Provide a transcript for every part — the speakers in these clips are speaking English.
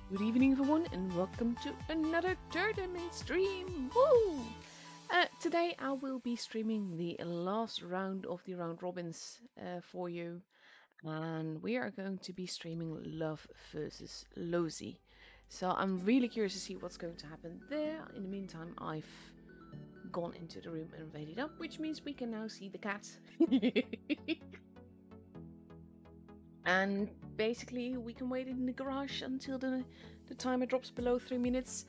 Good evening everyone and welcome to another tournament stream! Woo! Today I will be streaming the last round of the round robins for you, and we are going to be streaming Love versus Lozy. So I'm really curious to see what's going to happen there. In the meantime, I've gone into the room and readied up, which means we can now see the cat. And basically we can wait in the garage until the timer drops below 3 minutes.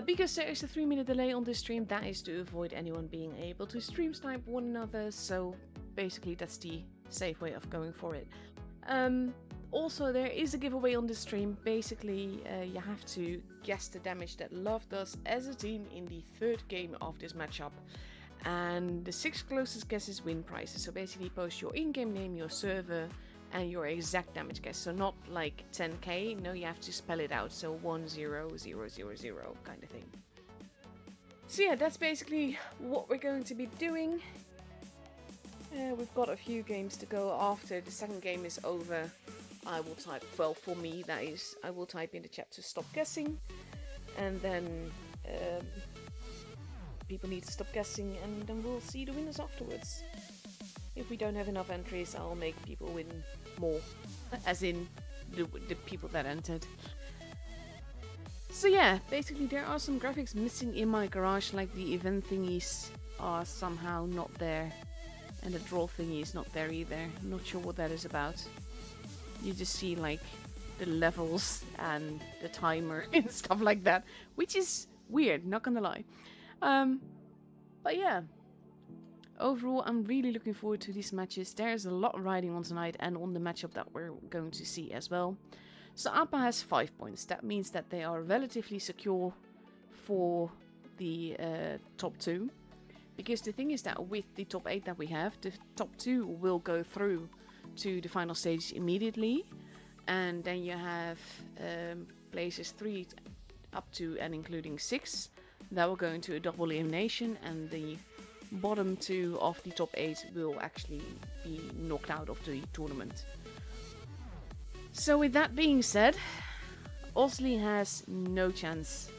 Because there is a 3-minute delay on this stream, that is to avoid anyone being able to stream snipe one another, so basically that's the safe way of going for it. Also, there is a giveaway on this stream. Basically, you have to guess the damage that Love does as a team in the third game of this matchup. And the 6 closest guesses win prizes. So basically post your in-game name, your server, and your exact damage guess. So not like 10k, no, you have to spell it out. So 10000 kind of thing. So yeah, that's basically what we're going to be doing. We've got a few games to go. After the second game is over, I will type, well, for me that is, I will type in the chat to stop guessing, and then people need to stop guessing, and then we'll see the winners afterwards. If we don't have enough entries, I'll make people win more, as in the people that entered. So yeah, basically there are some graphics missing in my garage, like the event thingies are somehow not there, and the draw thingy is not there either. I'm not sure what that is about. You just see like the levels and the timer and stuff like that, which is weird, not gonna lie. But yeah. Overall, I'm really looking forward to these matches. There's a lot riding on tonight and on the matchup that we're going to see as well. So APA has 5 points. That means that they are relatively secure for the top 2. Because the thing is that with the top 8 that we have, the top 2 will go through to the final stage immediately. And then you have places 3 up to and including 6 that will go into a double elimination, and the bottom 2 of the top 8 will actually be knocked out of the tournament. So with that being said, Osley has no chance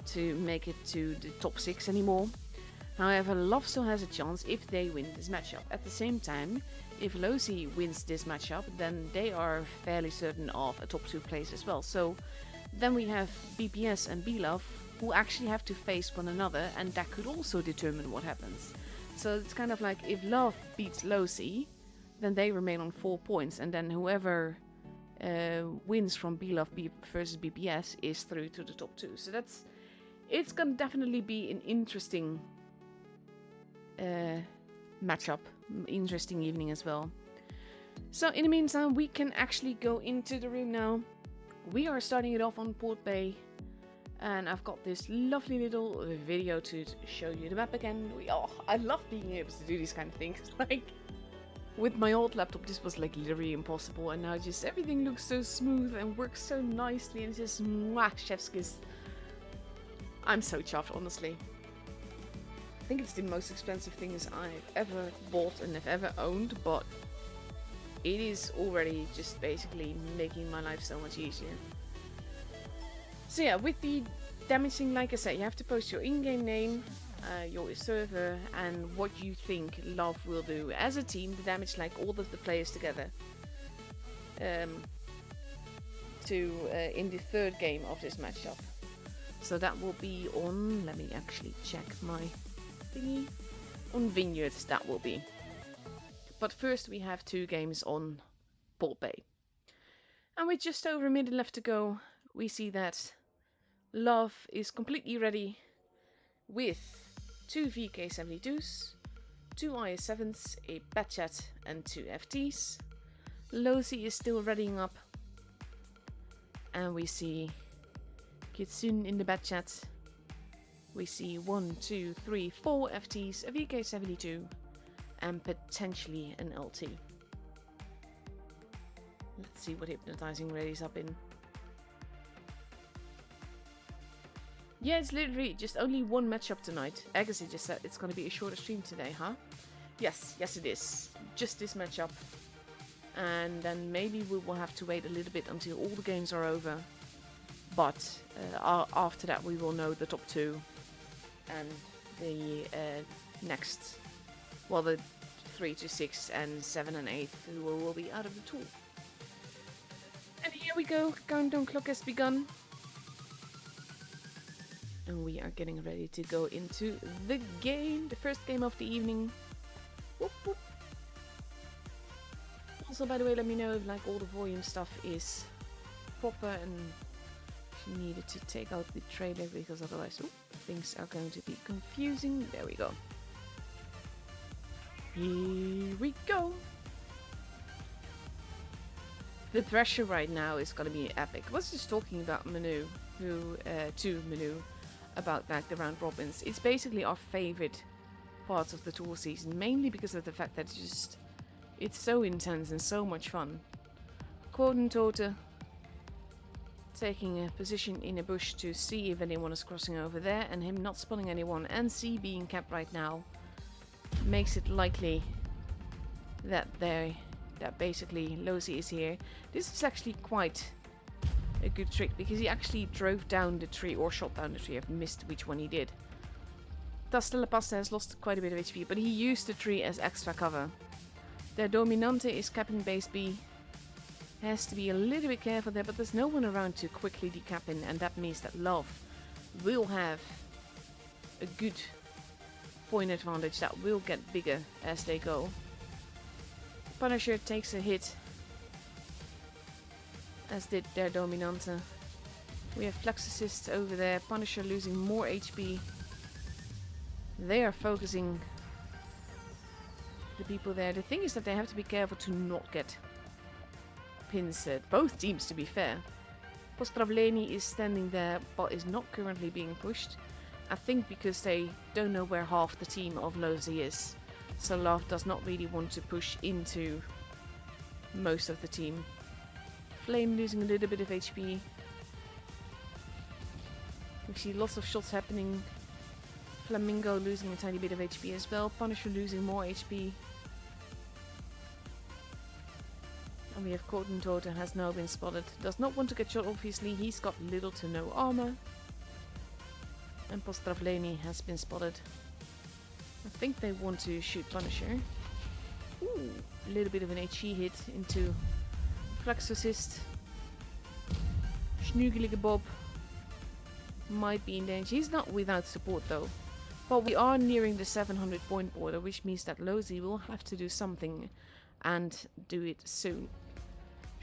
to make it to the top 6 anymore. However, Love still has a chance if they win this matchup. At the same time, if Lozy wins this matchup, then they are fairly certain of a top 2 place as well. So then we have BPS and B-Love, who actually have to face one another, and that could also determine what happens. So it's kind of like if Love beats Lozy, then they remain on 4 points, and then whoever wins from B-Love versus BPS is through to the top 2. So it's gonna definitely be an interesting matchup, interesting evening as well. So in the meantime, we can actually go into the room now. We are starting it off on Port Bay. And I've got this lovely little video to show you the map again. I love being able to do these kind of things. Like, with my old laptop, this was like literally impossible. And now just everything looks so smooth and works so nicely. And it's just, mwah, chef's kiss. I'm so chuffed, honestly. I think it's the most expensive things I've ever bought and have ever owned. But it is already just basically making my life so much easier. So yeah, with the damaging, like I said, you have to post your in-game name, your server, and what you think Love will do as a team, the damage like all of the players together. In the third game of this matchup. So that will be on, let me actually check my thingy, on Vineyards that will be. But first we have 2 games on Port Bay. And with just over a minute left to go, we see that Love is completely ready with 2 VK72s, 2 IS7s, a Batchat and 2 FTs. Lozy is still readying up, and we see Kitsune in the Batchat. We see 1, 2, 3, 4 FTs, a VK72, and potentially an LT. Let's see what Hypnotizing readies up in. Yeah, it's literally just only one matchup tonight. Agassi just said it's gonna be a shorter stream today, huh? Yes it is. Just this matchup. And then maybe we will have to wait a little bit until all the games are over but after that we will know the top 2 and the next, well, the 3 to 6 and 7 and 8 who will be out of the tool. And here we go, countdown clock has begun. And we are getting ready to go into the game, the first game of the evening. Whoop, whoop. Also, by the way, let me know if like all the volume stuff is proper and if you needed to take out the trailer, because otherwise things are going to be confusing. There we go. Here we go. The Thresher right now is gonna be epic. I was just talking about Manu, to Manu, about like the round robins. It's basically our favorite parts of the tour season, mainly because of the fact that it's so intense and so much fun. Quote taking a position in a bush to see if anyone is crossing over there, and him not spotting anyone, and C being kept right now makes it likely that basically Lozi is here. This is actually quite a good trick, because he actually drove down the tree, or shot down the tree. I've missed which one he did. Tastelapasta has lost quite a bit of HP, but he used the tree as extra cover. The Dominante is capping base B. Has to be a little bit careful there, but there's no one around to quickly decap in, and that means that Love will have a good point advantage that will get bigger as they go. Punisher takes a hit, as did their Dominante. We have Flex Assist over there, Punisher losing more HP. They are focusing the people there. The thing is that they have to be careful to not get pincered. Both teams, to be fair. Postravleni is standing there, but is not currently being pushed. I think because they don't know where half the team of Lozi is. So Love does not really want to push into most of the team. Flame losing a little bit of HP. We see lots of shots happening. Flamingo losing a tiny bit of HP as well. Punisher losing more HP. And we have Cotton Tota has now been spotted. Does not want to get shot, obviously. He's got little to no armor. And Postravleni has been spotted. I think they want to shoot Punisher. Ooh, a little bit of an HE hit into Flex Assist. Snoogelige Bob might be in danger. He's not without support though. But we are nearing the 700 point border, which means that Lozi will have to do something and do it soon.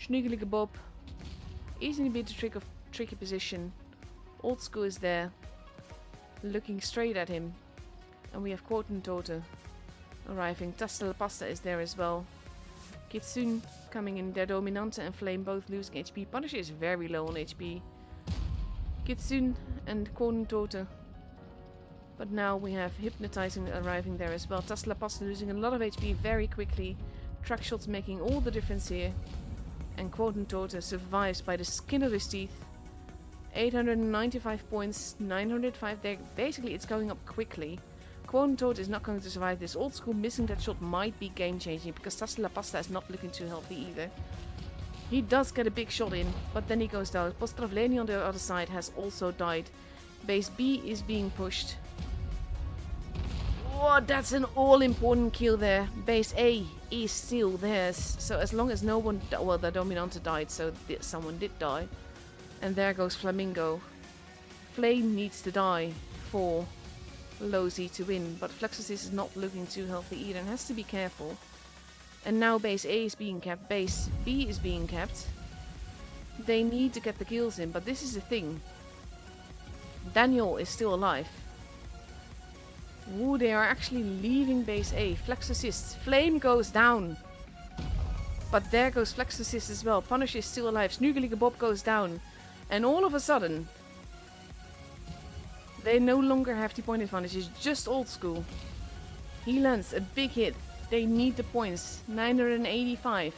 Snoogelige Bob is in a bit of tricky position. Old School is there, looking straight at him. And we have Quoten Tota arriving. Tastelapasta is there as well. Kitsune coming in. Their Dominante and Flame both losing HP. Punisher is very low on HP. Kitsune and Quoten Tota. But now we have Hypnotizing arriving there as well. Tastelapasta losing a lot of HP very quickly. Track shots making all the difference here. And Quoten Tota survives by the skin of his teeth. 895 points, 905 there. Basically it's going up quickly. Quoten Tota is not going to survive this. Old School missing that shot might be game changing, because Tastelapasta is not looking too healthy either. He does get a big shot in, but then he goes down. Postravleni on the other side has also died. Base B is being pushed. Oh, that's an all-important kill there. Base A is still theirs. So as long as no one... Well, the Dominante died, so someone did die. And there goes Flamingo. Flame needs to die for Lozi to win, but Flexus is not looking too healthy either and has to be careful. And now base A is being kept, base B is being kept. They need to get the kills in, but this is the thing. Daniel is still alive. Ooh, they are actually leaving base A. Flex Assist. Flame goes down. But there goes Flex Assist as well. Punish is still alive. Snoogelige Bob goes down. And all of a sudden, they no longer have the point advantage. It's just Old School. He lands a big hit. They need the points. 985.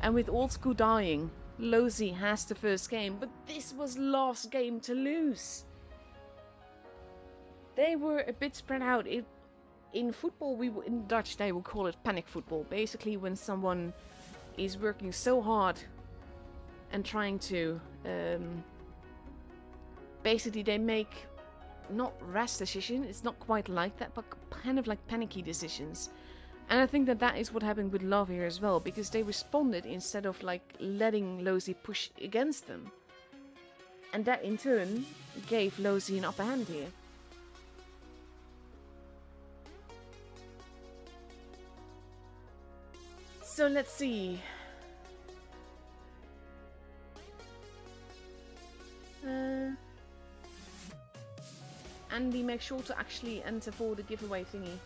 And with Old School dying, Lozi has the first game. But this was last game to lose. They were a bit spread out. In football, in Dutch, they would call it panic football. Basically, when someone is working so hard and trying to basically they make not rash decisions, it's not quite like that, but kind of like panicky decisions. And I think that that is what happened with Love here as well, because they responded instead of like letting Lozy push against them. And that in turn gave Lozy an upper hand here. So let's see. Andy, make sure to actually enter for the giveaway thingy.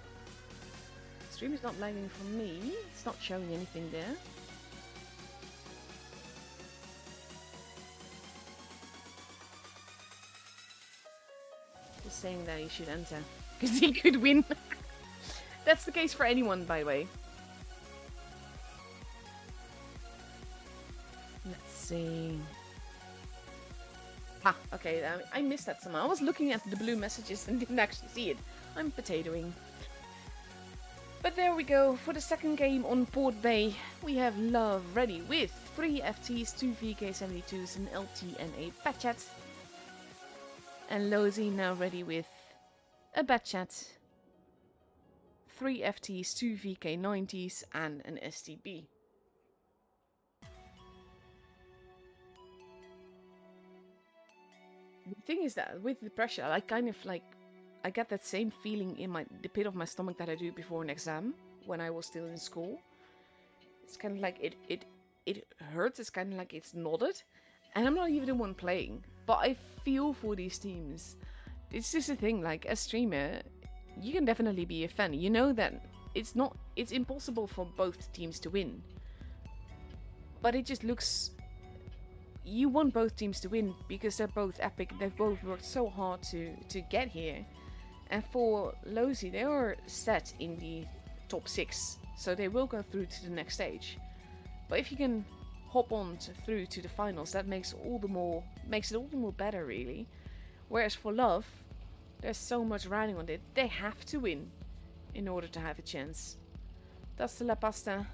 Stream is not lagging for me. It's not showing anything there. Just saying that he should enter. Because he could win. That's the case for anyone, by the way. Let's see. Ah, okay, I missed that somehow. I was looking at the blue messages and didn't actually see it. I'm potatoing. But there we go. For the second game on Port Bay, we have Love ready with 3 FTs, 2 VK72s, an LT and a Batchat. And Lozy now ready with a Batchat, 3 FTs, 2 VK90s and an STB. The thing is that with the pressure, I kind of like, I get that same feeling in the pit of my stomach that I do before an exam when I was still in school. It's kind of like it hurts. It's kind of like it's knotted, and I'm not even the one playing, but I feel for these teams. It's just a thing. Like as streamer, you can definitely be a fan. You know that it's impossible for both teams to win, but it just looks. You want both teams to win because they're both epic. They've both worked so hard to get here. And for Lozy, they are set in the top 6, so they will go through to the next stage. But if you can hop on through to the finals, that makes it all the more better, really. Whereas for Love, there's so much riding on it. They have to win in order to have a chance. That's the La Pasta.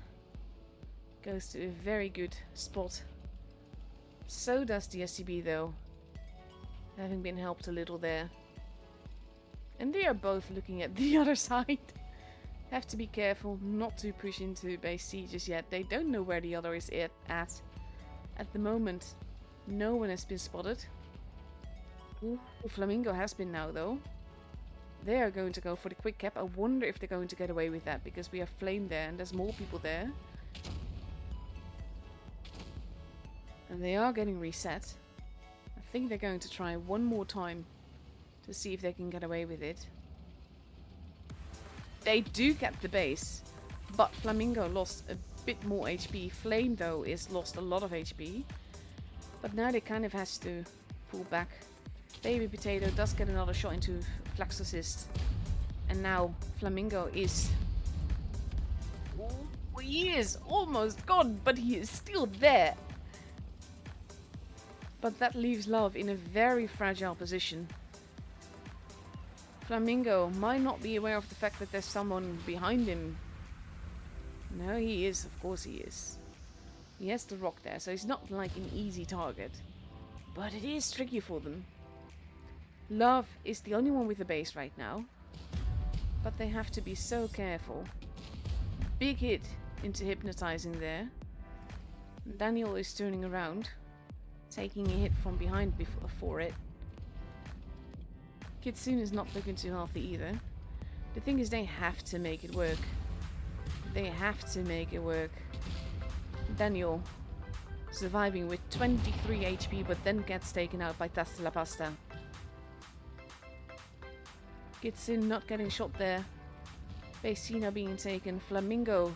Goes to a very good spot. So does the SCB though, having been helped a little there. And they are both looking at the other side. Have to be careful not to push into base C just yet. They don't know where the other is at. At the moment, no one has been spotted. Ooh, Flamingo has been now though. They are going to go for the quick cap. I wonder if they're going to get away with that because we have Flame there and there's more people there. And they are getting reset. I think they're going to try one more time to see if they can get away with it. They do get the base, but Flamingo lost a bit more HP. Flame though is lost a lot of HP. But now they kind of has to pull back. Baby Potato does get another shot into Flex Assist. And now Flamingo is... Oh, he is almost gone, but he is still there. But that leaves Love in a very fragile position. Flamingo might not be aware of the fact that there's someone behind him. No, he is. Of course he is. He has the rock there, so he's not like an easy target. But it is tricky for them. Love is the only one with the base right now. But they have to be so careful. Big hit into hypnotizing there. Daniel is turning around, taking a hit from behind before it. Kitsune is not looking too healthy either. The thing is, they have to make it work. They have to make it work. Daniel surviving with 23 HP, but then gets taken out by Tasta La Pasta. Kitsune not getting shot there. Basina being taken. Flamingo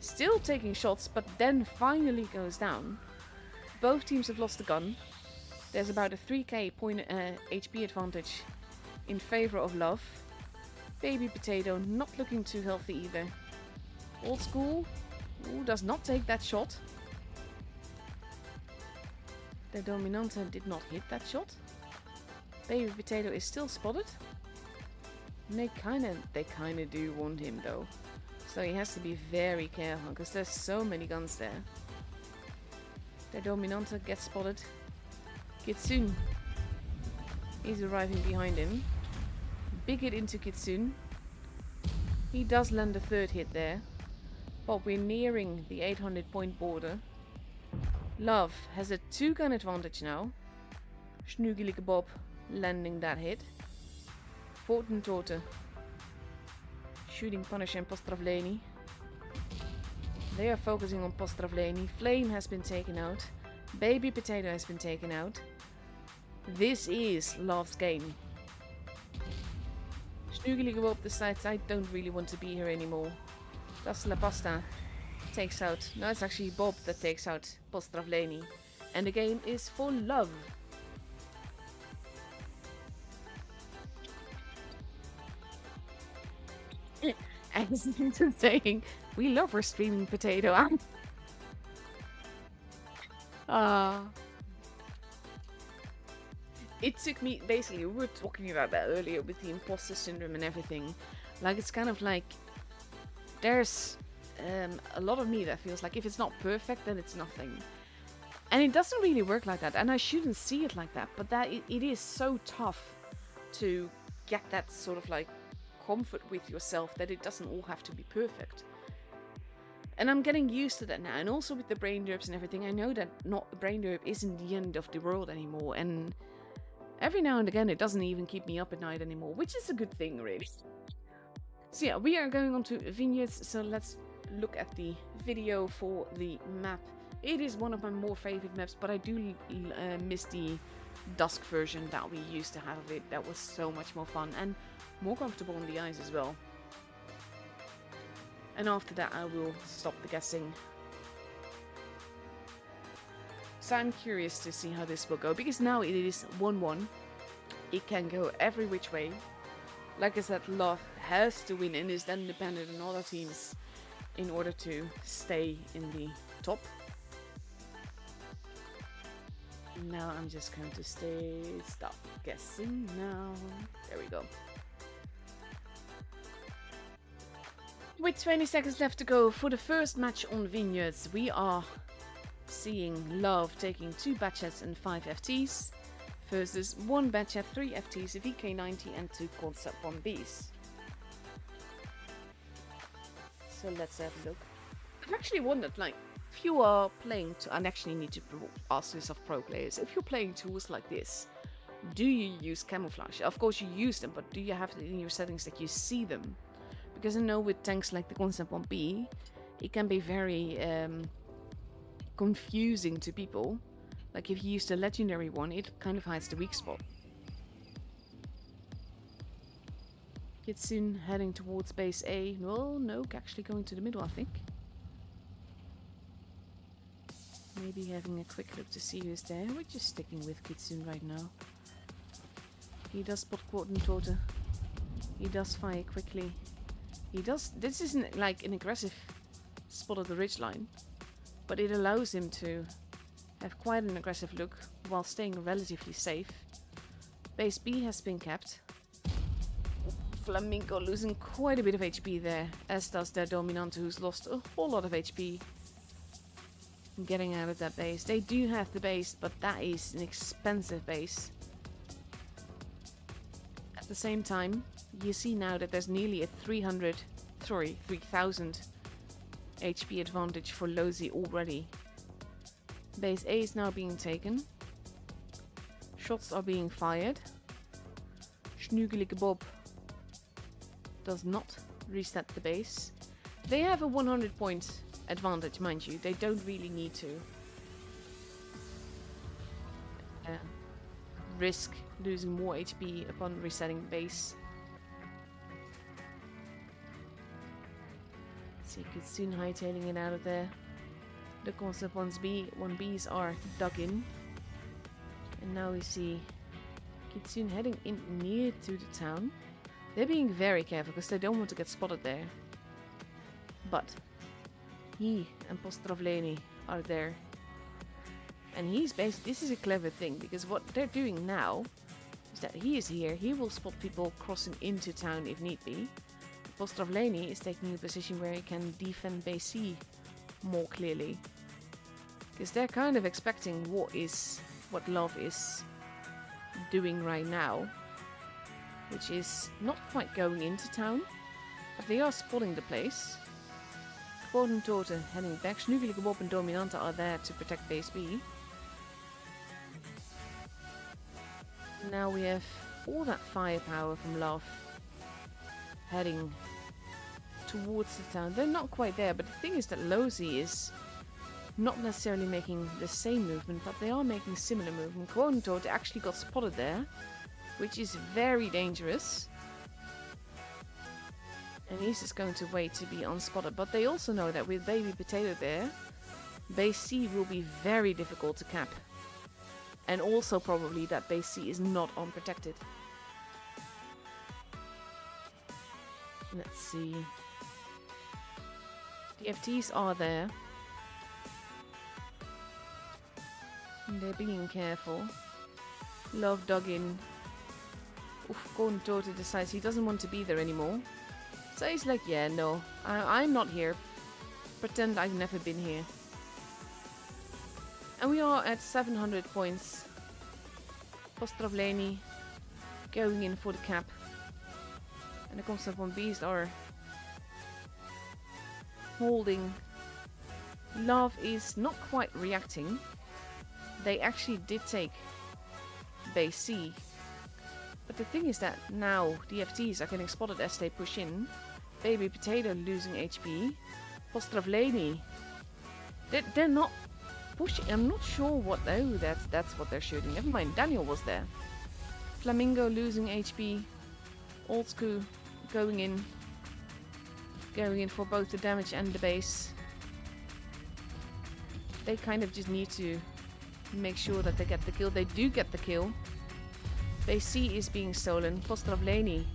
still taking shots, but then finally goes down. Both teams have lost the gun. There's about a 3k HP advantage in favor of Love. Baby Potato not looking too healthy either. Old School does not take that shot. The Dominante did not hit that shot. Baby Potato is still spotted. And they kinda do want him though. So he has to be very careful because there's so many guns there. The Dominante gets spotted. Kitsune He's arriving behind him. Big hit into Kitsune. He does land a third hit there. But we're nearing the 800 point border. Love has a 2-gun advantage now. Snugelige Bob landing that hit. Potentote shooting Punisher and Postravleni. They are focusing on Postravleni. Flame has been taken out. Baby Potato has been taken out. This is Love's game. Snugelige Bob decides I don't really want to be here anymore. Das La Pasta takes out. No, it's actually Bob that takes out Postravleni. And the game is for Love. As saying, we love our streaming potato. It took me, basically, we were talking about that earlier with the imposter syndrome and everything. Like, it's kind of like, there's a lot of me that feels like if it's not perfect, then it's nothing. And it doesn't really work like that, and I shouldn't see it like that, but that it is so tough to get that sort of like comfort with yourself that it doesn't all have to be perfect. And I'm getting used to that now, and also with the brain derps and everything, I know that not a brain derp isn't the end of the world anymore, and every now and again it doesn't even keep me up at night anymore, which is a good thing, really. So yeah, we are going on to Vineyards, so let's look at the video for the map. It is one of my more favorite maps, but I do miss the dusk version that we used to have of it. That was so much more fun and more comfortable on the ice as well. And after that I will stop the guessing. So I'm curious to see how this will go, because now it is 1-1. It can go every which way. Like I said, Love has to win and is then dependent on other teams in order to stay in the top. Now I'm just going to stop guessing now. There we go. With 20 seconds left to go for the first match on Vineyards, we are seeing Love taking 2 Batchets and 5 FTs versus 1 Batchet, 3 FTs, a VK90 and 2 Concept Bombs. So let's have a look. I've actually wondered, like, if you are playing to, and actually need to ask this of pro players, if you're playing tools like this, do you use camouflage? Of course you use them, but do you have it in your settings that you see them? Because I know with tanks like the Concept Bomb B, it can be very confusing to people. Like if you use the legendary one, it kind of hides the weak spot. Kitsune heading towards base A. Well, no, actually going to the middle, I think. Maybe having a quick look to see who's there. We're just sticking with Kitsune right now. He does spot Potentote. He does fire quickly. He does. This isn't like an aggressive spot of the ridgeline, but it allows him to have quite an aggressive look while staying relatively safe. Base B has been kept. Flamingo losing quite a bit of HP there, as does their Dominante, who's lost a whole lot of HP getting out of that base. They do have the base, but that is an expensive base. At the same time, you see now that there's nearly a 3000 HP advantage for Lozi already. Base A is now being taken. Shots are being fired. Snugelige Bob does not reset the base. They have a 100 point advantage, mind you. They don't really need to risk losing more HP upon resetting the base. So you could soon hightailing it out of there. The Concept 1Bs are dug in. And now we see Kitsune heading in near to the town. They're being very careful because they don't want to get spotted there. But he and Postravleni are there. And he's basically, this is a clever thing, because what they're doing now is that he is here. He will spot people crossing into town if need be. Postravleni is taking a position where he can defend base C more clearly. Because they're kind of expecting what Love is doing right now, which is not quite going into town, but they are spotting the place. Quotentote heading back. Snugelige Bob and Dominante are there to protect base B. Now we have all that firepower from Love heading towards the town. They're not quite there, but the thing is that Lozi is not necessarily making the same movement, but they are making similar movement. Quotentote actually got spotted there, which is very dangerous. And he's just going to wait to be unspotted. But they also know that with Baby Potato there, base C will be very difficult to cap. And also probably that base C is not unprotected. Let's see. The FTs are there. And they're being careful. Love dug in. Oof, Quotentote decides he doesn't want to be there anymore. So he's like, yeah, no, I'm not here. Pretend I've never been here. And we are at 700 points. Postravleni going in for the cap. And the Constant One Beast are holding. Love is not quite reacting. They actually did take base C. But the thing is that now the FTs are getting spotted as they push in. Baby Potato losing HP. Postravleni. They're not pushing. I'm not sure what. Oh, that's what they're shooting. Never mind. Daniel was there. Flamingo losing HP. Old School going in. Going in for both the damage and the base. They kind of just need to make sure that they get the kill. They do get the kill. Base C is being stolen. Postravleni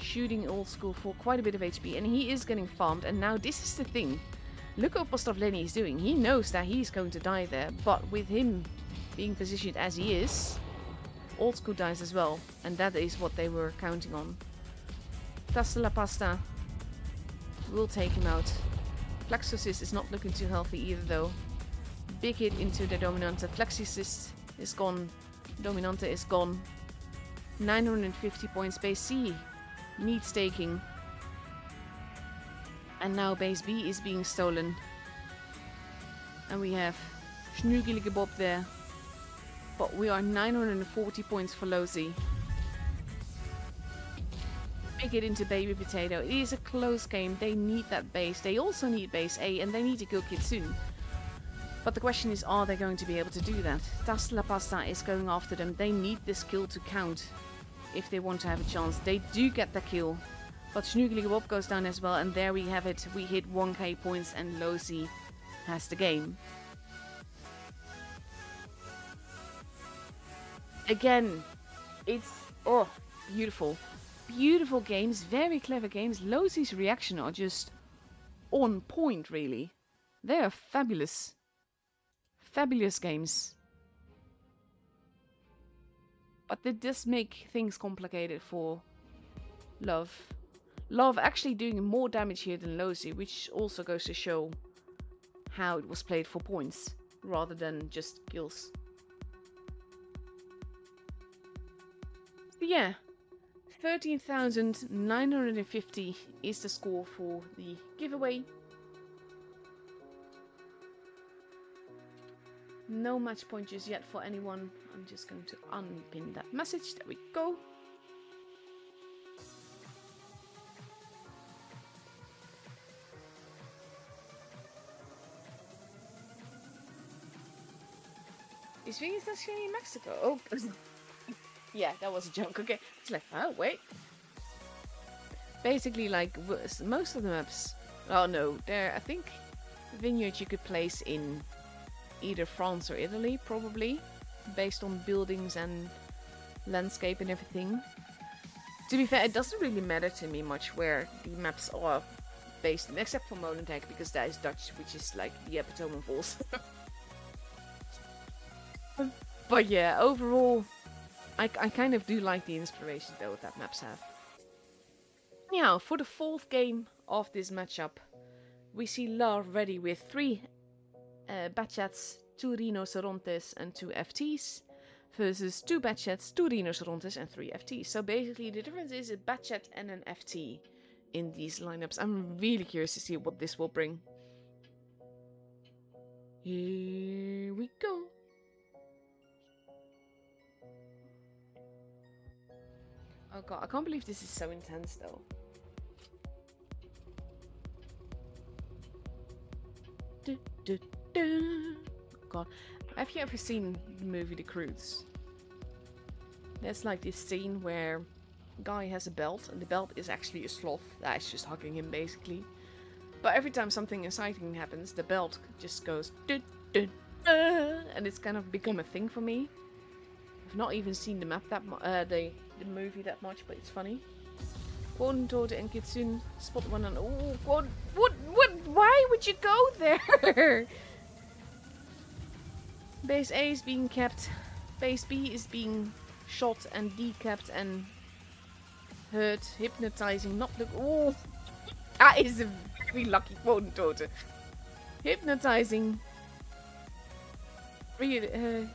shooting Old School for quite a bit of HP, and he is getting farmed. And now this is the thing. Look what Postravleni is doing. He knows that he's going to die there, but with him being positioned as he is, Old School dies as well, and that is what they were counting on. Tasta la Pasta will take him out. Flaxosis is not looking too healthy either though. Big hit into the Dominante. Flaxosis is gone. Dominante is gone. 950 points. Base C needs taking. And now base B is being stolen. And we have Snugelige Bob there. But we are 940 points for Lozi. Big hit into Baby Potato. It is a close game. They need that base. They also need base A, and they need to kill Kitsune. But the question is, are they going to be able to do that? Tasta la Pasta is going after them. They need this kill to count if they want to have a chance. They do get the kill. But Snugelige Bob goes down as well, and there we have it. We hit 1k points and Lozi has the game. Again, it's beautiful. Beautiful games, very clever games. Lozi's reaction are just on point, really. They are fabulous. Fabulous games. But they just make things complicated for Love. Love actually doing more damage here than Lozi, which also goes to show how it was played for points rather than just kills. But yeah, 13,950 is the score for the giveaway. No match pointers yet for anyone. I'm just going to unpin that message. There we go. Is Vineyards in Mexico? Oh, yeah, that was a joke. Okay, it's like, oh wait. Basically, like most of the maps. Oh no, there. I think Vineyards you could place in either France or Italy, probably, based on buildings and landscape and everything. To be fair, it doesn't really matter to me much where the maps are based in, except for Molenbeek, because that is Dutch, which is like the epitome of Vols. But yeah, overall, I kind of do like the inspiration though that maps have. Anyhow, for the fourth game of this matchup, we see Love ready with 3 Bachats, 2 Rhinocerontes and 2 FTs. versus 2 Batchets, 2 Rhinocerontes, and 3 FTs. So basically the difference is a Batchet and an FT in these lineups. I'm really curious to see what this will bring. Here we go. Oh god, I can't believe this is so intense though. God, have you ever seen the movie The Croods? There's like this scene where a guy has a belt, and the belt is actually a sloth that is just hugging him basically. But every time something exciting happens, the belt just goes and it's kind of become a thing for me. I've not even seen the map that the movie that much, but it's funny. Quotentote and Kitsune spot one on. Oh god, what? Why would you go there? Base A is being kept. Base B is being shot and decapped and hurt, hypnotizing, not the. Oh, that is a very lucky Quotentote. Hypnotizing,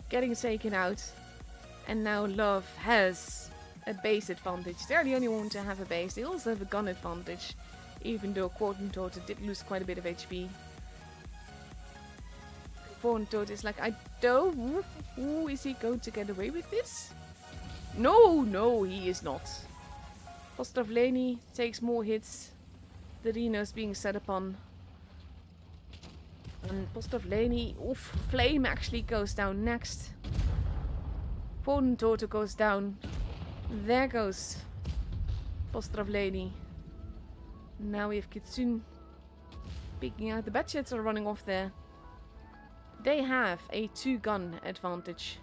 getting taken out, and now Love has a base advantage. They're the only one to have a base. They also have a gun advantage, even though Quotentote did lose quite a bit of HP. Quotentote is like, I don't. Ooh, is he going to get away with this? No, he is not. Postravleni takes more hits. The Rhino's being set upon. And Postravleni, oof, Flame actually goes down next. Quotentote goes down. There goes Postravleni. Now we have Kitsune peeking out. The Batchets are running off there. They have a 2-gun advantage.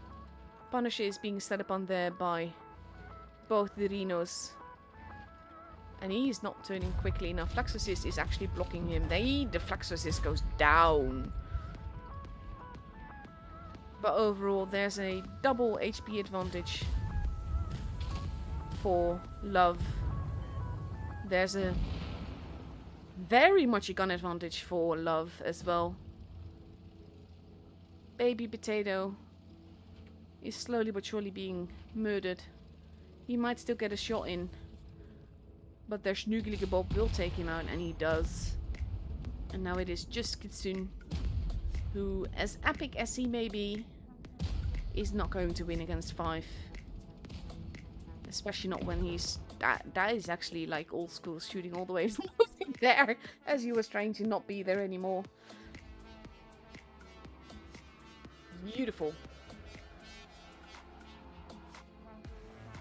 Punisher is being set upon there by both the Rhinos. And he is not turning quickly enough. Flaxosis is actually blocking him. The Flaxosis goes down. But overall, there's a double HP advantage for Love. There's a very much a gun advantage for Love as well. Baby Potato is slowly but surely being murdered. He might still get a shot in, but their Snoogly Bob will take him out, and he does. And now it is just Kitsune, who, as epic as he may be, is not going to win against 5. Especially not when he's... That is actually like old school shooting all the way from there, as he was trying to not be there anymore. Beautiful.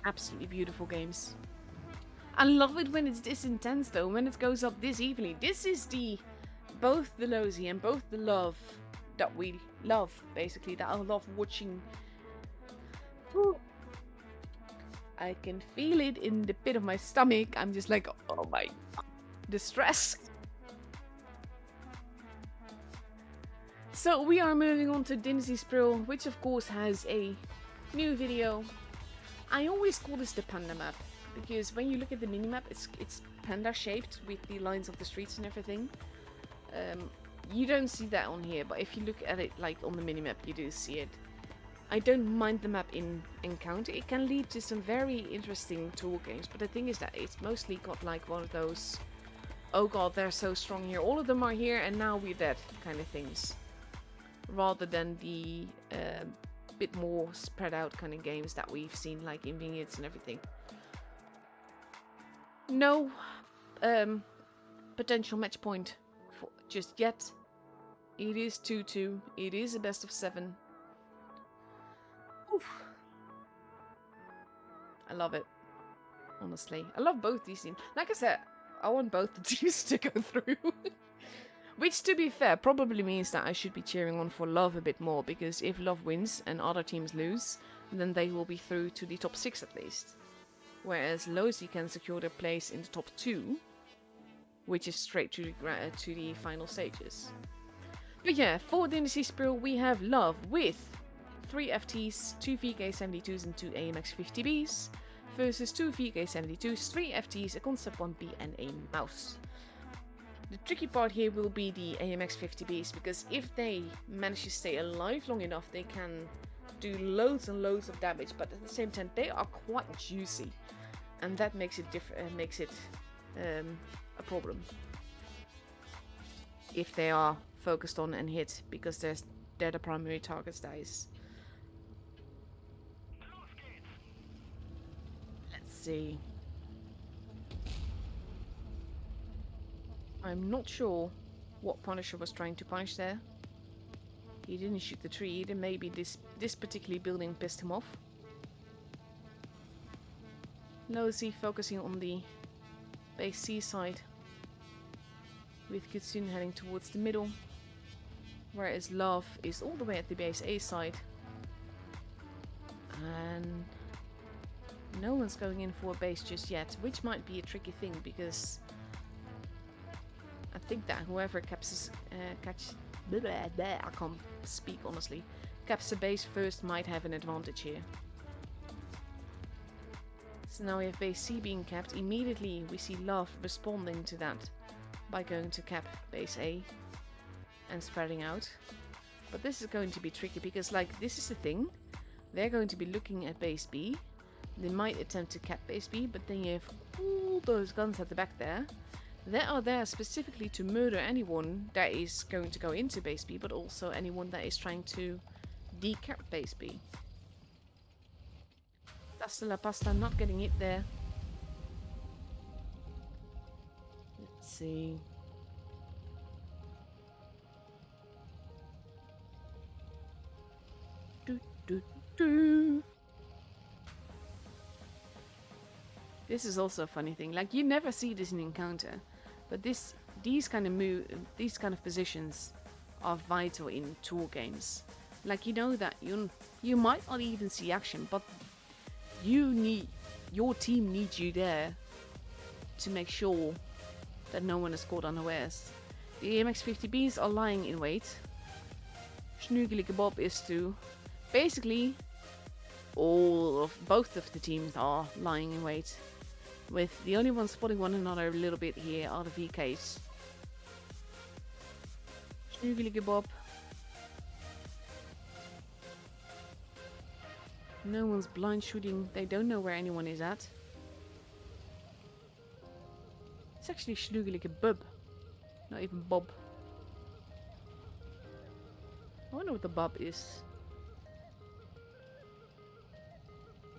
Absolutely beautiful games. I love it when it's this intense though, when it goes up this evenly. This is the... both the Lozy and both the Love that we love, basically, that I love watching. Ooh. I can feel it in the pit of my stomach. I'm just like, oh my god, the stress. So we are moving on to Dynasty Sprill, which of course has a new video. I always call this the panda map, because when you look at the minimap, it's panda shaped with the lines of the streets and everything. You don't see that on here, but if you look at it like on the minimap, you do see it. I don't mind the map in Encounter. It can lead to some very interesting tool games, but the thing is that it's mostly got like one of those, oh god, they're so strong here, all of them are here and now we're dead kind of things, rather than the bit more spread out kind of games that we've seen like in Vineyards and everything. No potential match point for just yet. It is 2-2. It is a best of 7. Oof. I love it. Honestly. I love both these teams. Like I said, I want both the teams to go through. Which, to be fair, probably means that I should be cheering on for Love a bit more, because if Love wins and other teams lose, then they will be through to the top 6 at least. Whereas Lozy can secure their place in the top 2, which is straight to the final stages. But yeah, for Dynasty Sprill we have Love with 3 FTs, 2 VK72s and 2 AMX 50Bs, versus 2 VK72s, 3 FTs, a Concept 1B and a mouse. The tricky part here will be the AMX 50Bs, because if they manage to stay alive long enough, they can do loads and loads of damage, but at the same time they are quite juicy, and that makes it a problem if they are focused on and hit, because they're the primary targets dice. Let's see. I'm not sure what Punisher was trying to punish there. He didn't shoot the tree, then maybe this particular building pissed him off. Nosy focusing on the base C side, with Kitsune heading towards the middle, whereas Love is all the way at the base A side. And no one's going in for a base just yet, which might be a tricky thing, because I think that whoever caps I can't speak honestly, caps the base first might have an advantage here. So now we have base C being capped. Immediately we see Love responding to that by going to cap base A and spreading out. But this is going to be tricky, because like, this is the thing, they're going to be looking at base B. They might attempt to cap base B, but then you have all those guns at the back there. They are there specifically to murder anyone that is going to go into base B, but also anyone that is trying to decap base B. Pasta la Pasta not getting it there. Let's see. This is also a funny thing. Like, you never see this in Encounter, but these kind of positions are vital in tour games. Like, you know that you might not even see action, but your team needs you there to make sure that no one is caught unawares. The AMX-50Bs are lying in wait. Snugelige Bob is too. Basically, both of the teams are lying in wait, with the only one spotting one another a little bit here are the VKs. Snugelige Bob. No one's blind shooting, they don't know where anyone is at. It's actually Snugelige Bub, not even Bob. I wonder what the Bob is.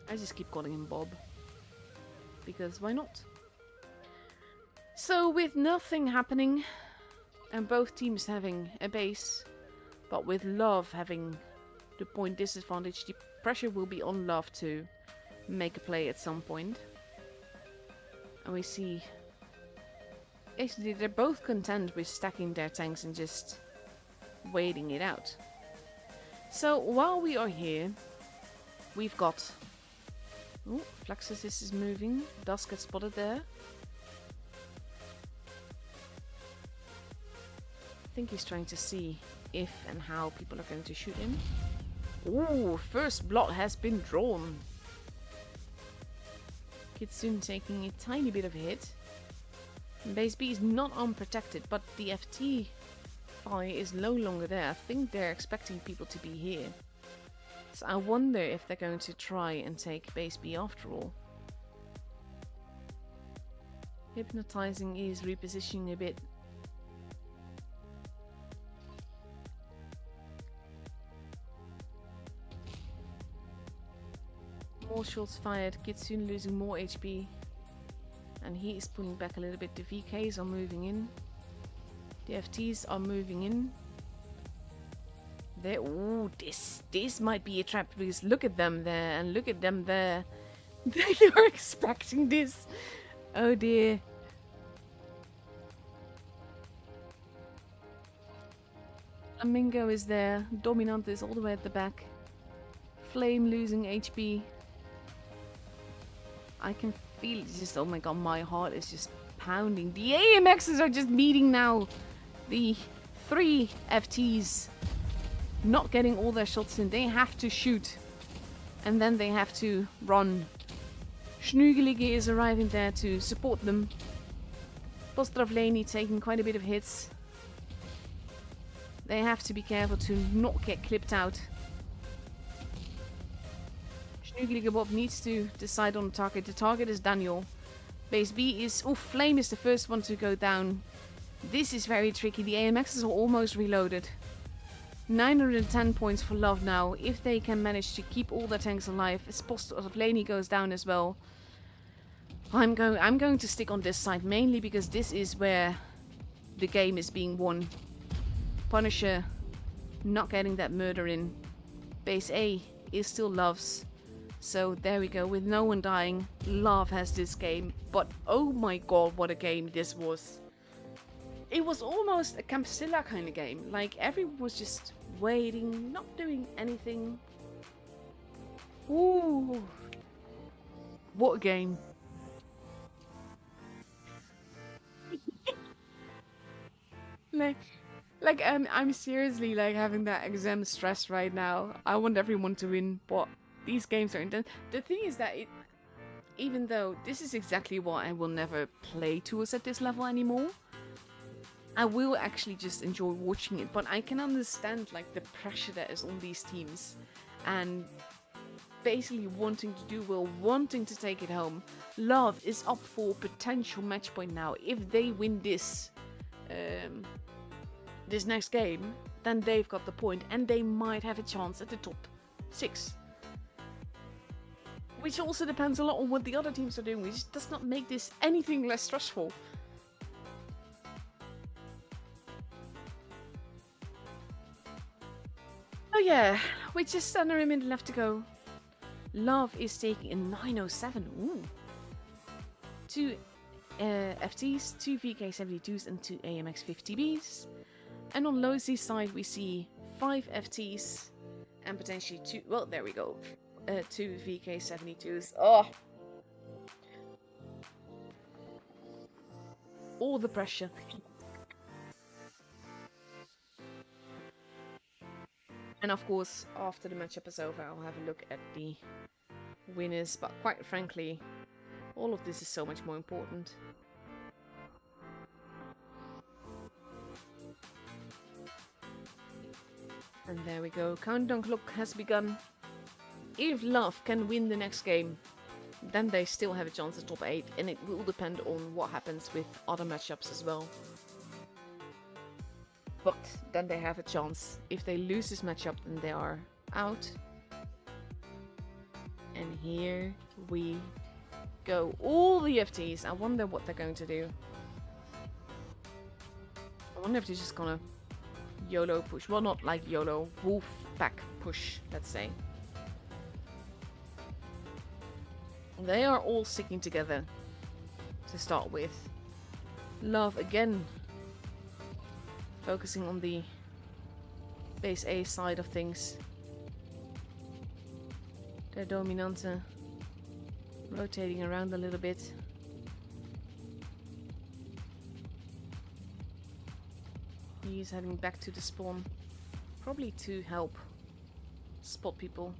I just keep calling him Bob, because why not? So with nothing happening and both teams having a base, but with Love having the point disadvantage, the pressure will be on Love to make a play at some point. And we see basically they're both content with stacking their tanks and just waiting it out. So while we are here, we've got... Oh, Flaxus is moving. Dusk gets spotted there. I think he's trying to see if and how people are going to shoot him. Ooh, first blood has been drawn. Kitsune taking a tiny bit of a hit. Base B is not unprotected, but the FT fire is no longer there. I think they're expecting people to be here. So I wonder if they're going to try and take base B after all. Hypnotizing is repositioning a bit. More shots fired, Kitsune losing more HP. And he is pulling back a little bit. The VKs are moving in. The FTs are moving in. There, ooh, this might be a trap, because look at them there and look at them there. They are expecting this. Oh dear. Flamingo is there. Dominant is all the way at the back. Flame losing HP. I can feel it just, oh my god, my heart is just pounding. The AMXs are just meeting now. The 3 FTs not getting all their shots in. They have to shoot. And then they have to run. Snugelige is arriving there to support them. Postravleni taking quite a bit of hits. They have to be careful to not get clipped out. Nuclear Bob needs to decide on the target. The target is Daniel. Base B is... Oh, Flame is the first one to go down. This is very tricky. The AMXs are almost reloaded. 910 points for Love now. If they can manage to keep all their tanks alive, it's possible if Laney goes down as well. I'm going to stick on this side mainly because this is where the game is being won. Punisher not getting that murder in. Base A is still Love's. So there we go. With no one dying, Love has this game. But oh my god, what a game this was. It was almost a Campsilla kind of game. Like everyone was just waiting, not doing anything. Ooh. What a game. I'm seriously like having that exam stress right now. I want everyone to win, but these games are intense. The thing is that even though this is exactly what I will never play tours at this level anymore, I will actually just enjoy watching it. But I can understand like the pressure that is on these teams, and basically wanting to do well, wanting to take it home. Love is up for potential match point now. If they win this this next game, then they've got the point and they might have a chance at the top 6. Which also depends a lot on what the other teams are doing, which does not make this anything less stressful. Oh yeah, with just under a minute left to go. Love is taking a 907. Ooh. 2 FTs, 2 VK72s and 2 AMX 50Bs. And on Lozy's side we see 5 FTs and potentially 2, well there we go, 2 VK72s. Oh! All the pressure. And of course, after the matchup is over, I'll have a look at the winners, but quite frankly, all of this is so much more important. And there we go, countdown clock has begun. If Love can win the next game, then they still have a chance at top 8, and it will depend on what happens with other matchups as well. But then they have a chance. If they lose this matchup, then they are out. And here we go. All the FTs. I wonder what they're going to do. I wonder if they're just gonna YOLO push. Well, not like YOLO. Wolf pack push, let's say. They are all sticking together to start with. Love again. Focusing on the base A side of things. Their Dominante rotating around a little bit. He's heading back to the spawn, probably to help spot people.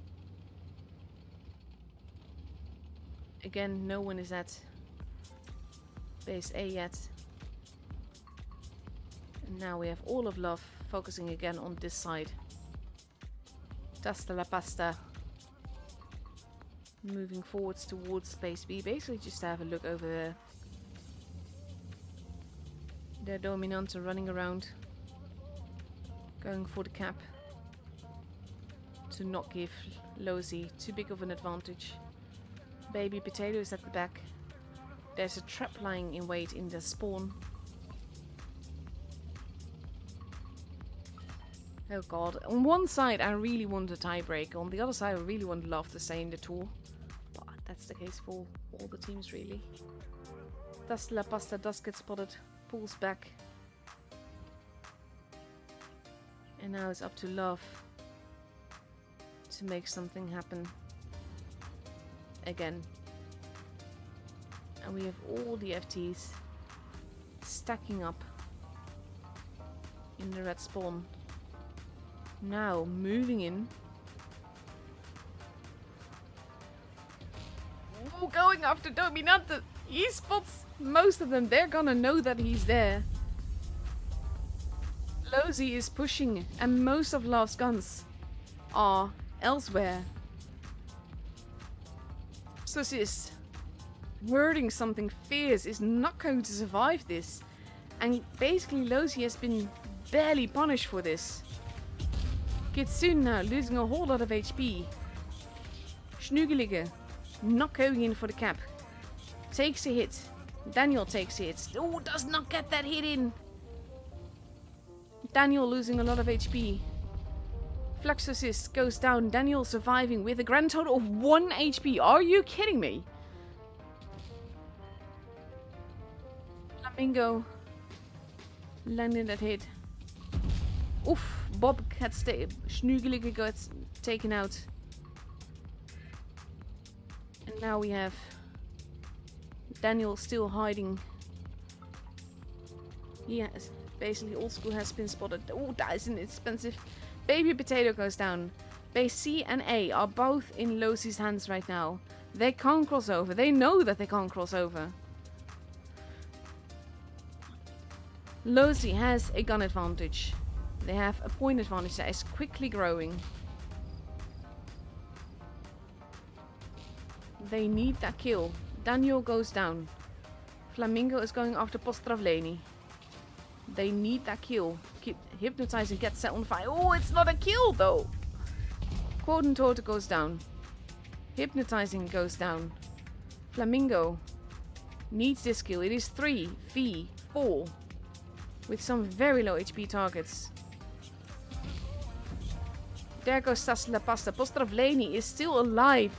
Again, no one is at base A yet. And now we have all of Love focusing again on this side. Tasta la pasta. Moving forwards towards base B, basically just to have a look over there. Their Dominante running around, going for the cap to not give Lozy too big of an advantage. Baby Potato is at the back. There's a trap lying in wait in the spawn. Oh god, on one side I really want a tiebreaker, on the other side I really want Love to stay in the tour. But that's the case for all the teams really. Tasta la pasta does get spotted, pulls back. And now it's up to Love to make something happen. Again. And we have all the FTs stacking up in the red spawn. Now moving in. Ooh, going after Dominante. He spots most of them. They're gonna know that he's there. Lozy is pushing and most of Love's guns are elsewhere. Fluxus wording something fierce is not going to survive this. And basically Lozi has been barely punished for this. Kitsune now losing a whole lot of HP. Schnugelige not going in for the cap. Takes a hit. Daniel takes a hit. Oh, does not get that hit in. Daniel losing a lot of HP. Fluxus goes down. Daniel surviving with a grand total of 1 HP. Are you kidding me? Flamingo landing that hit. Oof, Bob gets Schnugelige gets taken out. And now we have Daniel still hiding. Yes, basically old school has been spotted. Oh, that is inexpensive. Baby Potato goes down. Base C and A are both in Lozi's hands right now. They can't cross over. They know that they can't cross over. Lozi has a gun advantage. They have a point advantage that is quickly growing. They need that kill. Daniel goes down. Flamingo is going after Postravleni. They need that kill. Keep hypnotizing, get set on fire. Oh, it's not a kill though. Quoten Torta goes down. Hypnotizing goes down. Flamingo needs this kill. It is 3v4 with some very low HP targets. There goes Sasla Pasta. Postravleni is still alive.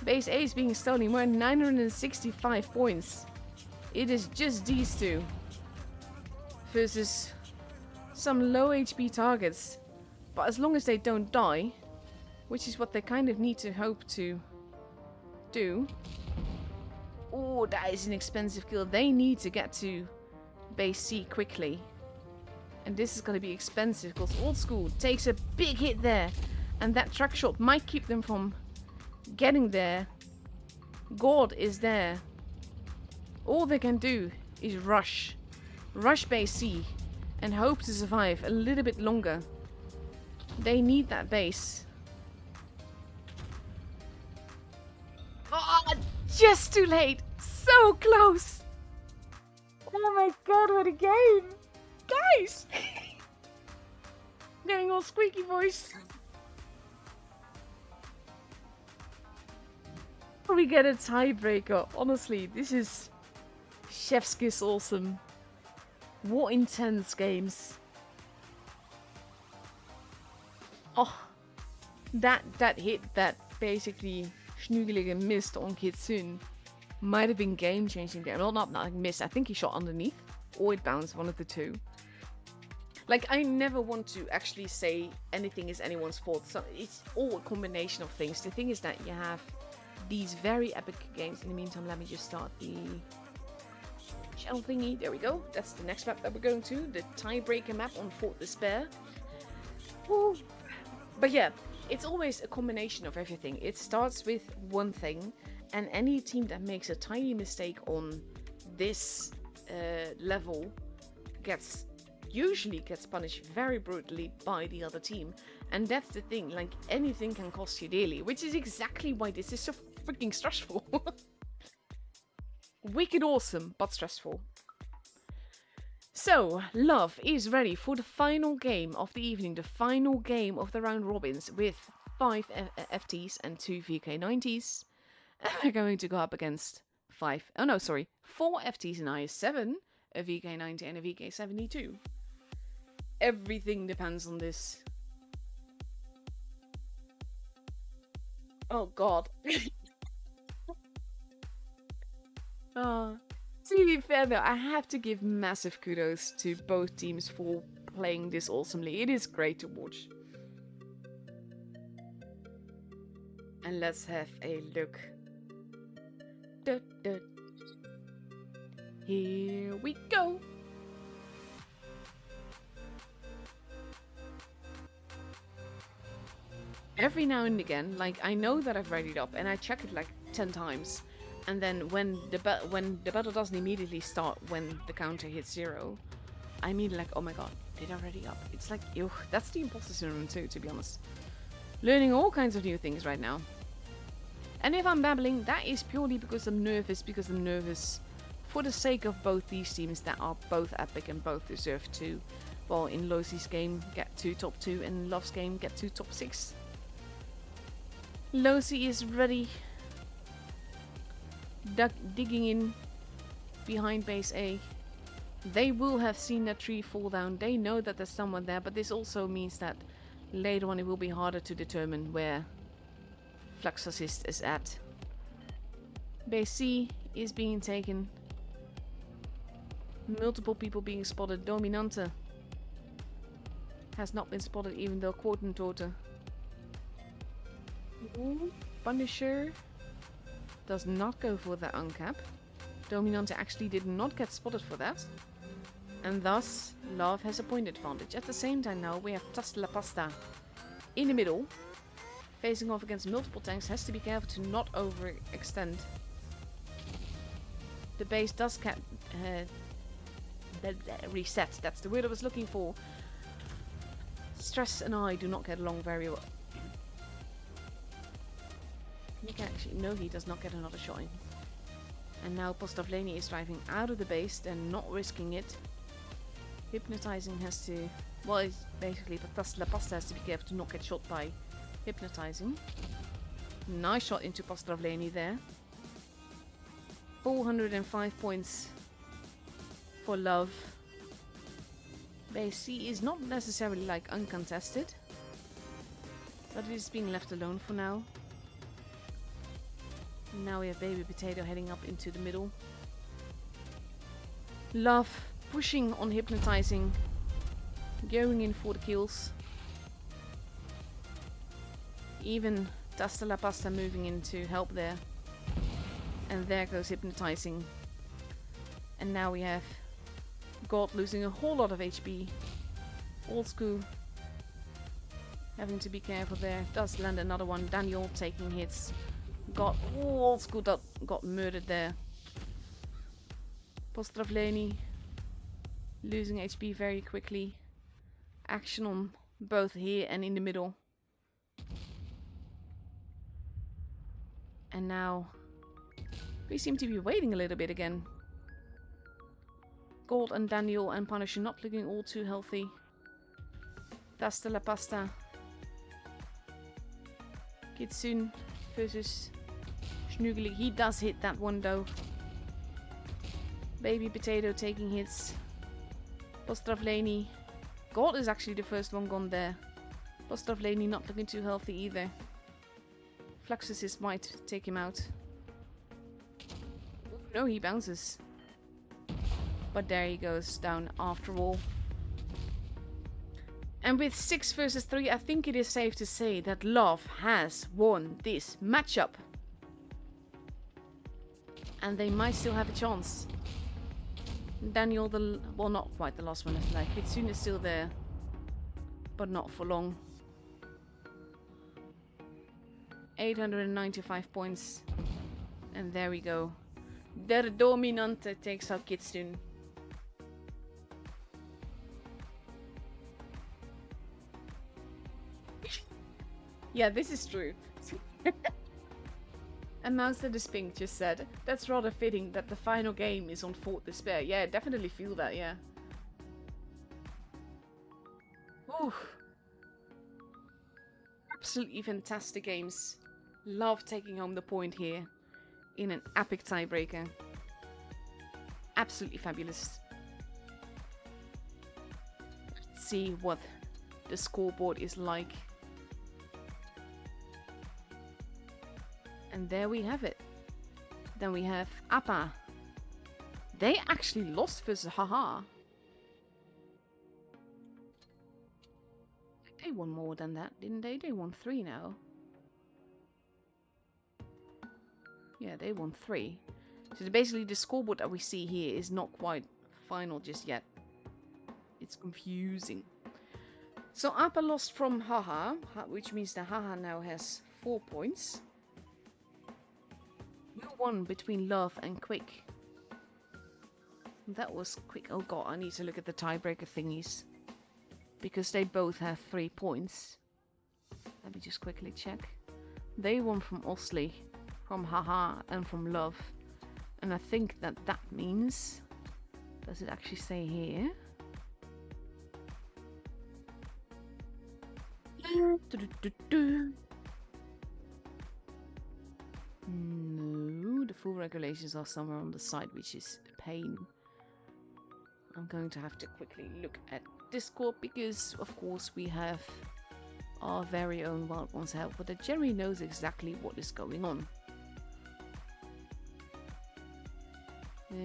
Base A is being stolen. We're at 965 points. It is just these two versus some low HP targets. But as long as they don't die, which is what they kind of need to hope to do. Oh, that is an expensive kill. They need to get to base C quickly. And this is going to be expensive because old school takes a big hit there. And that track shot might keep them from getting there. God is there. All they can do is rush. Rush base C and hope to survive a little bit longer. They need that base. Oh, just too late. So close. Oh my god, what a game. Guys. Getting all squeaky voice. We get a tiebreaker. Honestly, this is chef's kiss awesome. What intense games. Oh, that hit that basically Schnugelige missed on Kitsune might have been game changing there. Well, not like missed. I think he shot underneath or it bounced, one of the two. Like, I never want to actually say anything is anyone's fault. So it's all a combination of things. The thing is that you have these very epic games. In the meantime, let me just start the channel thingy. There we go. That's the next map that we're going to. The tiebreaker map on Fort Despair. Woo. But yeah, it's always a combination of everything. It starts with one thing, and any team that makes a tiny mistake on this level usually gets punished very brutally by the other team. And that's the thing, like, anything can cost you dearly, which is exactly why this is so freaking stressful. Wicked awesome, but stressful. So, Love is ready for the final game of the evening, the final game of the round robins with 5 FTs and 2 VK90s. And we're going to go up against 4 FTs and IS7, a VK90 and a VK72. Everything depends on this. Oh god. To be fair though, I have to give massive kudos to both teams for playing this awesomely. It is great to watch. And let's have a look. Here we go. Every now and again, like, I know that I've read it up and I check it like 10 times. And then when the battle doesn't immediately start when the counter hits 0, I mean, like, oh my god, did I ready up? It's like, ew, that's the imposter syndrome too, to be honest. Learning all kinds of new things right now. And if I'm babbling, that is purely because I'm nervous, for the sake of both these teams that are both epic and both deserve to, well, in Losi's game, get to top 2, and in Love's game, get to top 6. Losi is ready, digging in behind base A. They will have seen that tree fall down. They know that there's someone there, but this also means that later on it will be harder to determine where Flux Assist is at. Base C is being taken. Multiple people being spotted. Dominante has not been spotted, even though Quotentorte. Punisher does not go for that uncap. Dominante actually did not get spotted for that. And thus, Love has a point advantage. At the same time now, we have Tasta La Pasta in the middle. Facing off against multiple tanks. Has to be careful to not overextend. The base does reset. That's the word I was looking for. Stress and I do not get along very well. No, he does not get another shot in. And now Postavleni is driving out of the base and not risking it. Hypnotizing has to... Well, it's basically La Pasta has to be careful to not get shot by hypnotizing. Nice shot into Postavleni there. 405 points for Love. Base C is not necessarily like uncontested, but it is being left alone for now. Now we have Baby Potato heading up into the middle. Love pushing on hypnotizing, going in for the kills. Even Tasta La Pasta moving in to help there. And there goes hypnotizing. And now we have God losing a whole lot of HP. Old School having to be careful there. Does land another one. Daniel taking hits. Old School got murdered there. Postravleni losing HP very quickly. Action on both here and in the middle. And now we seem to be waiting a little bit again. Gold and Daniel and Punisher not looking all too healthy. Tasta La Pasta. Kitsune versus Schnoogly. He does hit that one though. Baby Potato taking hits. Postravleni. God is actually the first one gone there. Postravleni not looking too healthy either. Fluxus might take him out. No, he bounces. But there he goes down after all. And with 6 versus 3, I think it is safe to say that Love has won this matchup. And they might still have a chance. Daniel, well, not quite the last one, like Kitsune is still there. But not for long. 895 points. And there we go. Der Dominante takes out Kitsune. Yeah, this is true. And Mouse the Spink just said, that's rather fitting that the final game is on Fort Despair. Yeah, I definitely feel that, yeah. Ooh. Absolutely fantastic games. Love taking home the point here in an epic tiebreaker. Absolutely fabulous. Let's see what the scoreboard is like. And there we have it. Then we have Appa. They actually lost versus Haha. They won more than that, didn't they? They won 3 now. Yeah, they won 3. So basically the scoreboard that we see here is not quite final just yet. It's confusing. So Appa lost from Haha, which means that Haha now has 4 points. Who won between Love and Quick? That was Quick. Oh god, I need to look at the tiebreaker thingies. Because they both have 3 points. Let me just quickly check. They won from Osley. from haha and from love. And I think that means, does it actually say here? No, the full regulations are somewhere on the side, which is a pain. I'm going to have to quickly look at Discord because, of course, we have our very own Wild Ones helper that generally knows exactly what is going on.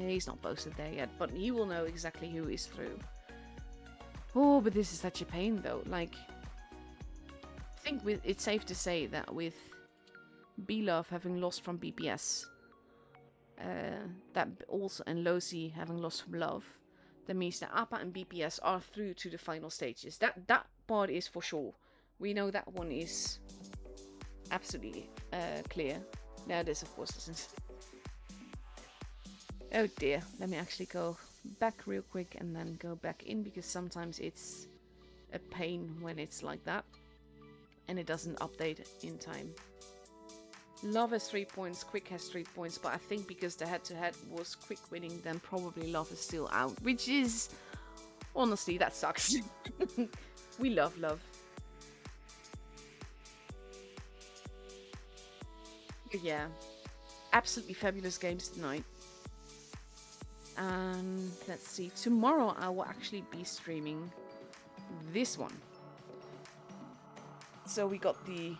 He's not posted there yet, but he will know exactly who is through. Oh, but this is such a pain though. Like, I think it's safe to say that with B-Love having lost from BPS, that also, and Losi having lost from Love, that means that APA and BPS are through to the final stages. That part is for sure. We know that one is absolutely clear. Now this of course isn't. Oh dear, let me actually go back real quick and then go back in, because sometimes it's a pain when it's like that and it doesn't update in time. Love has 3 points, Quick has 3 points, but I think because the head-to-head was Quick winning, then probably Love is still out, which is, honestly, that sucks. We love Love. But yeah, absolutely fabulous games tonight. And let's see, tomorrow I will actually be streaming this one. So we got the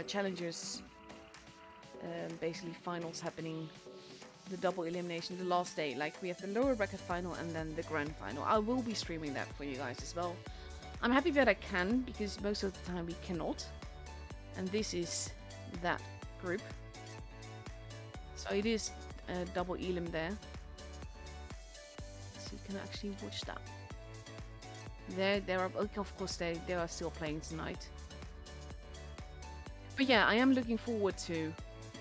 challengers, basically finals happening, the double elimination, the last day. Like, we have the lower bracket final and then the grand final. I will be streaming that for you guys as well. I'm happy that I can, because most of the time we cannot. And this is that group. So it is a double elim there. So you can actually watch that. There are, of course, they are still playing tonight. But yeah, I am looking forward to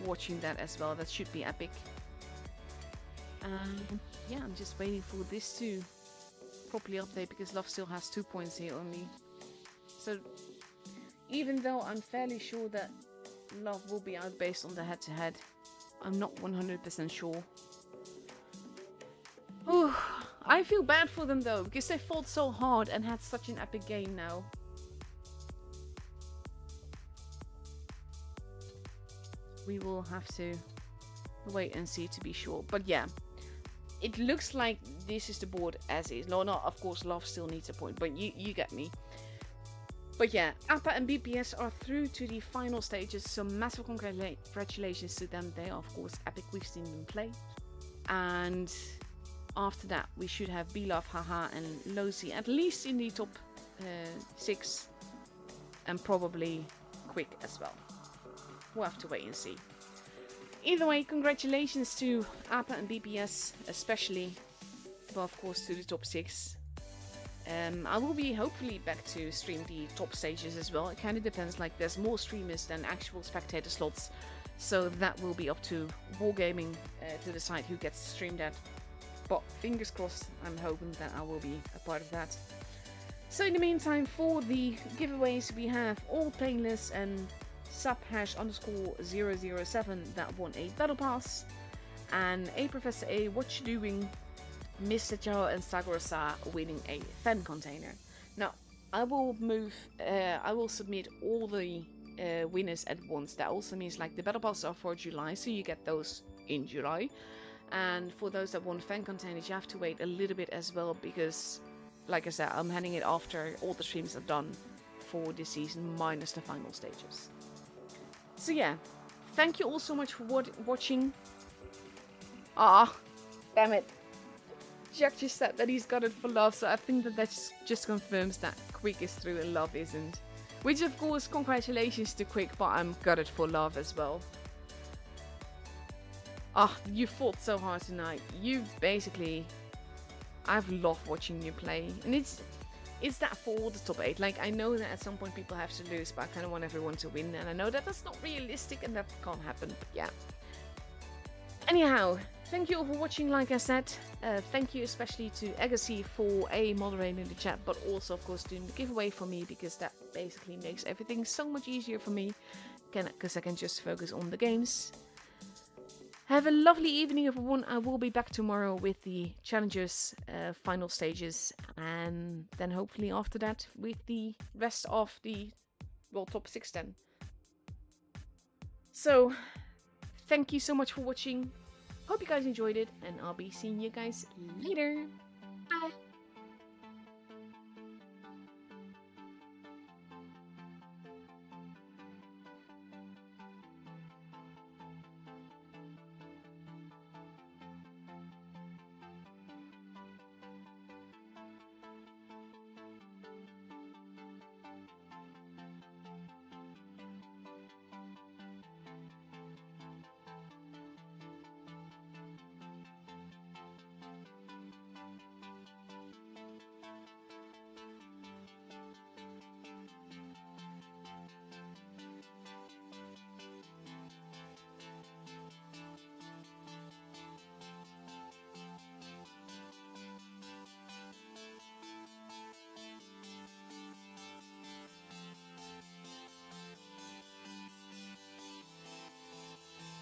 watching that as well. That should be epic. Yeah, I'm just waiting for this to properly update, because Love still has 2 points here only. So even though I'm fairly sure that Love will be out based on the head-to-head, I'm not 100% sure. Ooh, I feel bad for them though, because they fought so hard and had such an epic game now. We will have to wait and see to be sure. But yeah, it looks like this is the board as is. No, of course, Love still needs a point, but you get me. But yeah, APA and BPS are through to the final stages, so massive congratulations to them. They are, of course, epic. We've seen them play. And after that, we should have B-Love, Haha, and Losi at least in the top 6, and probably Quick as well. We'll have to wait and see. Either way, congratulations to APA and BPS, especially, but of course to the top 6. I will be hopefully back to stream the top stages as well. It kind of depends, like there's more streamers than actual spectator slots, so that will be up to Wargaming to decide who gets to stream that. But fingers crossed, I'm hoping that I will be a part of that. So in the meantime, for the giveaways, we have all playlists and sub#_007 that won a battle pass, and a Professor A, What You Doing, Mr. Chao, and Sagura-sa winning a fan container. Now I will submit all the winners at once. That also means, like, the battle passes are for July, so you get those in July, and for those that won fan containers, you have to wait a little bit as well, because like I said, I'm handing it after all the streams are done for this season, minus the final stages. So yeah, thank you all so much for watching. Ah, damn it. Jack just said that he's got it for Love, so I think that just confirms that Quick is through and Love isn't. Which, of course, congratulations to Quick, but I'm got it for Love as well. Ah, you fought so hard tonight. I've loved watching you play, and it's that for all the top 8. Like, I know that at some point people have to lose, but I kind of want everyone to win, and I know that that's not realistic and that can't happen, but yeah. Anyhow, thank you all for watching, like I said. Thank you especially to Agassi for moderating the chat, but also, of course, doing the giveaway for me, because that basically makes everything so much easier for me. because I can just focus on the games. Have a lovely evening, everyone. I will be back tomorrow with the Challengers final stages, and then hopefully after that with the rest of the top 6 then. So, thank you so much for watching. Hope you guys enjoyed it, and I'll be seeing you guys later. Bye!